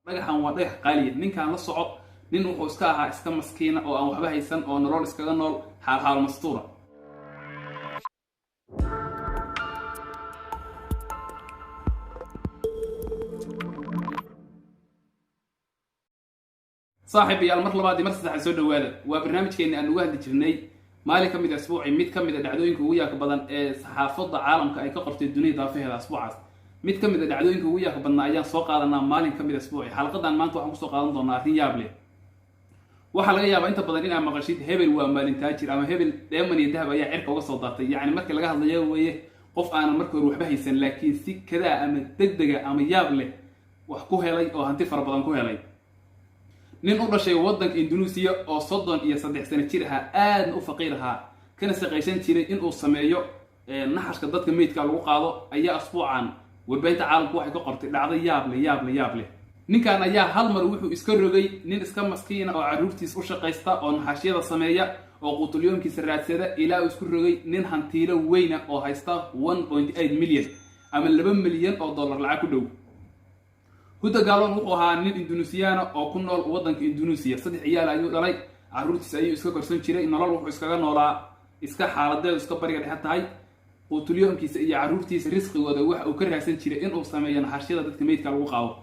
dhagaxan waa dhagax qaaliya ninkan la soco nin wuxuu iska ahaa iska maskiina oo aan waxba haysan oo nolol iskaga nool xaal mastuura. صاحب يا المر لبادي مرسد على سود وهذا وبرنامج كأن أنو واحد جرني مالي كم إذا أسبوعي ميت كم إذا دعوينك وياك بدن صحافة عالم كأي كقرت الدنيا ضافها هذا أسبوع ميت كم إذا دعوينك وياك بدن أيام سوق هذا مالي كم إذا أسبوعي حلقة عن ما أنتوا عم سوق هذا ضنا ريابله وحلقة يا أنت بدلين عم غشيت هبل ومال تاجر أما هبل دائما يذهب أي عرق وصدقتي يعني مركل لقاه ضياه ويه قف أنا مركل روح بهيسن لكن سك كذا أما دقدقة أما يابله وحكوها لي أو هنتفر بدن كوها لي nin u dhashay waddanka Indonesia oo 33 sano jir ah aad u faqiir ah kana shaqaysan jiray in uu sameeyo naxashka dadka meedka lagu qaado ayaa asbuucan warbaahinta caalamku waxay ka qortay dhacdo yaab leh ninkan ayaa hal mar wuxuu iska rogay nin iska maskiin oo caruurtiis u shaqaysta oo naxashiyada sameeya oo qutulyoonkiisa raadsada ilaa uu isku rogay nin hantiilo weyn oo haysta 1.8 milyan ama 2 milyan oo dollar lacag ku dhow هذا قالوا وقوها نين إندونيسيانا أو كنا وطن إندونيسيا صدق عيال أيو دلائي عروتي أيو إسكا كرسون شيري إن الله روح إسكا نولا إسكا حالة ده إسكا بريقة حتى هاي قلتليهم كيس أي عروتي رزق ودوح أو كره سن شيري إن أوسامي ينحشيدا دتك ميت كالو قاو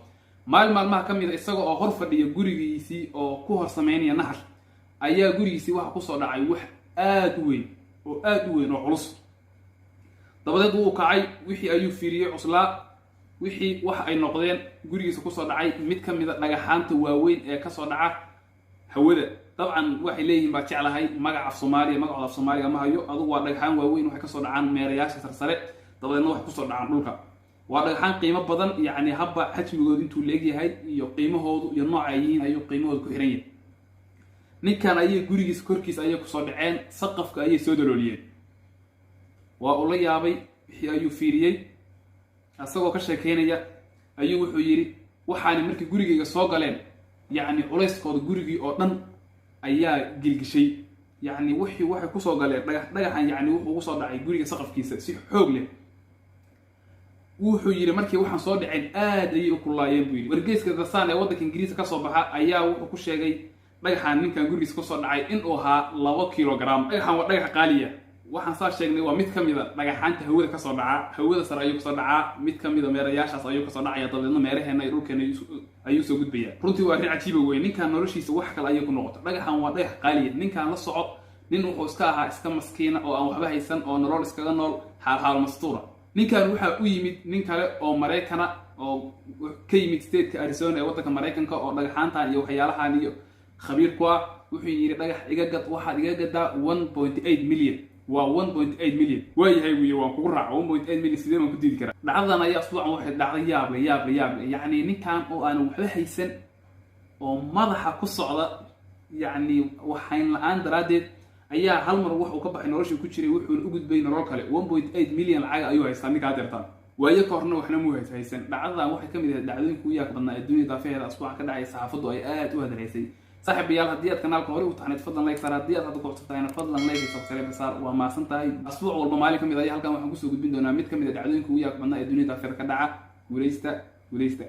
مال ما كم إذا إسكا أو غرفة دي جوريسي أو كوهر سميني نحر أيا جوريسي واحد قصة دعي وح آدوين وعلص طب ده وقعي وحي أيو فيري عصلا wixii wax ay noqdeen gurigiisa ku soo dhacay mid ka mid ah dhagaxaanta waaweyn ee ka soo dhaca hawada dabcan waxay leeyihiin baa jeclahay magaca Soomaaliya ma hayo adigu waa dhagaxaan waaweyn waxay ka soo dhacaan meerayaasha sarsare dabadeedna wax ku soo dhacaan dhulka waa dhagaxaan qiimo badan yani habba xajmigoodu intuu leeyahay iyo qiimahoodu iyo nooca ay yihiin ayu qiimahoodu ku xiran yahay ninkan ayay gurigiisa korkiisa ayay ku soo dhaceen saqafka ayay soo dalooliyeen waa uu la yaabay wixii ayuu fiiriyay asagoo ka sheekeynaya ayuu wuxuu yiri waxaan markii gurigeyga soo galeen yani culayskooda gurigii oo dhan ayaa gilgishay yani waxay ku soo galeen dhagaxan yani wuxuu ugu soo dhacay guriga saqafkiisa si xoog leh wuxuu yiri markii waxaan soo dhaceen aad ayay u kulaayeen buu yiri wargeyska The Sun ee waddanka Ingiriiska ka soo baxa ayaa wuxuu ku sheegay dhagaxan ninkan gurigiisa ku soo dhacay in uu ahaa 2 kilogram dhagaxan waa dhagax qaaliya waxaan soo sheegnay waa mid kamid ah dhagaxaanta hawada ka soo dhaca hawada sare ayuu ka soo dhaca mid kamid ah meerayaashaas ayuu ka soo dhacaya dabadeedna meeraheena ay dhulkeena ayuu soo gudbaya runtii waa riic cajiib weyn ninkan noloshiisa wax kale ayuu ku noqotay dhagaxan waa dhagax qaaliya ninkan la soco nin wuxuu iska ahaa iska maskiina oo aan waxba haysan oo nolol iskaga nool xaal mastuura ninkan waxa u yimid nin kale oo Mareekana oo ka yimid state Arizona ee waddanka Mareykanka oo dhagaxaanta iyo waxyaalahan iyo khabiir ku ah wuxuu yiri dhagax iga gad waxa iga gadaa 1.8 milyan waa 1.8 milyan waayahay wiyo waan kugu raac 1.8 milyan sidee ma ku diidi karaa dhacdadan ayaa asbuucan waxay dhacday yaab leh yani ninkan oo aan waxba haysan oo madaxa ku socda yani waxayn la'aan daraadeed ayaa hal mar wax uu ka baxay noloshii ku jiray wuxuu u gudbay nolol kale 1.8 milyan lacag ayuu haystaa ninka deertaan waayo koorna waxna muu haysan dhacdadan waxay kamid ahayd dhacdooyinka ugu yaab badnaa ee dunida daafeeda asbuucan ka dhacay saxaafadu ay aad u hadaleysay صاحب يلا هديات كنالك هوري وتحنيت فضلا لايك صار هديات هذا كوفت تاعنا فضلا لايك سبسكرايب صار وما سنتهي اسبوع والله مالك ميدا halkan waxaan ku soo gudbin doonaa mid kamid ah dhacdooyinka ugu yaab badnaa ee dunida daafeeda ka dhaca guuleysta